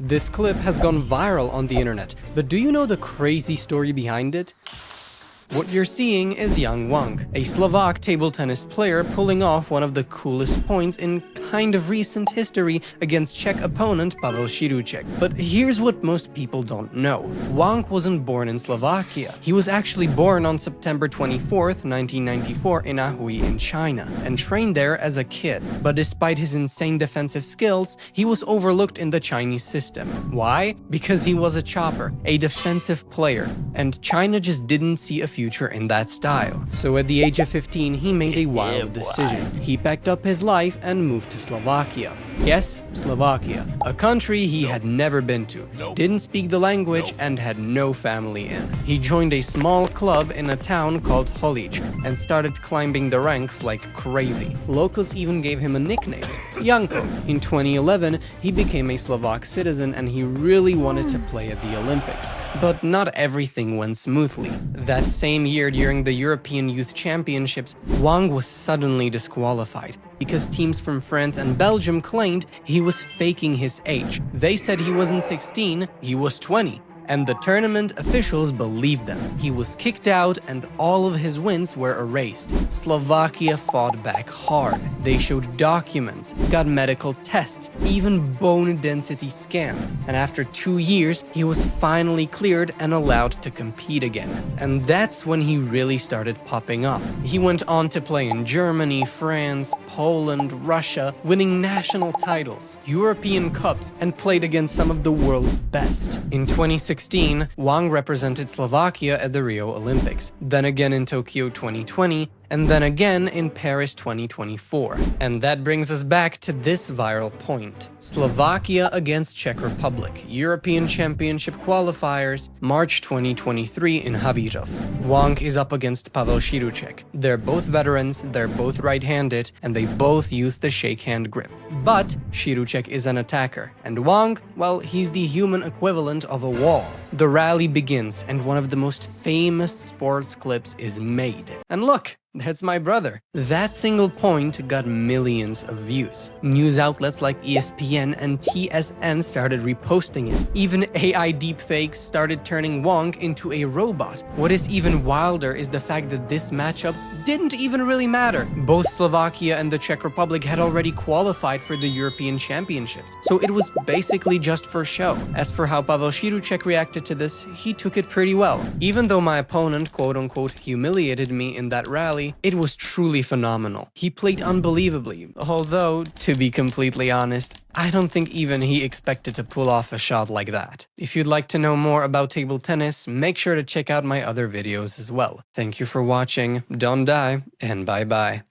This clip has gone viral on the internet, but do you know the crazy story behind it? What you're seeing is Yang Wang, a Slovak table tennis player pulling off one of the coolest points in kind of recent history against Czech opponent Pavel Širuček. But here's what most people don't know. Wang wasn't born in Slovakia. He was actually born on September 24th, 1994 in Anhui in China, and trained there as a kid. But despite his insane defensive skills, he was overlooked in the Chinese system. Why? Because he was a chopper, a defensive player, and China just didn't see a future in that style. So at the age of 15, he made a wild decision. He packed up his life and moved to Slovakia. Yes, Slovakia, a country he had never been to, didn't speak the language, and had no family in. He joined a small club in a town called Holic and started climbing the ranks like crazy. Locals even gave him a nickname, Janko. In 2011, he became a Slovak citizen and he really wanted to play at the Olympics. But not everything went smoothly. That same year, during the European Youth Championships, Wang was suddenly disqualified because teams from France and Belgium claimed he was faking his age. They said he wasn't 16, he was 20. And the tournament officials believed them. He was kicked out and all of his wins were erased. Slovakia fought back hard. They showed documents, got medical tests, even bone density scans. And after 2 years, he was finally cleared and allowed to compete again. And that's when he really started popping off. He went on to play in Germany, France, Poland, Russia, winning national titles, European Cups, and played against some of the world's best. In 2016, Wang represented Slovakia at the Rio Olympics, then again in Tokyo 2020, and then again in Paris 2024. And that brings us back to this viral point. Slovakia against Czech Republic, European Championship qualifiers, March 2023 in Havířov. Wang is up against Pavel Širuček. They're both veterans, they're both right-handed, and they both use the shake hand grip. But Širuček is an attacker, and Wang, well, he's the human equivalent of a wall. The rally begins, and one of the most famous sports clips is made. And look! That's my brother. That single point got millions of views. News outlets like ESPN and TSN started reposting it. Even AI deepfakes started turning Wang into a robot. What is even wilder is the fact that this matchup didn't even really matter. Both Slovakia and the Czech Republic had already qualified for the European Championships, so it was basically just for show. As for how Pavel Širuček reacted to this, he took it pretty well. Even though my opponent quote-unquote humiliated me in that rally, it was truly phenomenal. He played unbelievably, although, to be completely honest, I don't think even he expected to pull off a shot like that. If you'd like to know more about table tennis, make sure to check out my other videos as well. Thank you for watching, don't die, and bye-bye.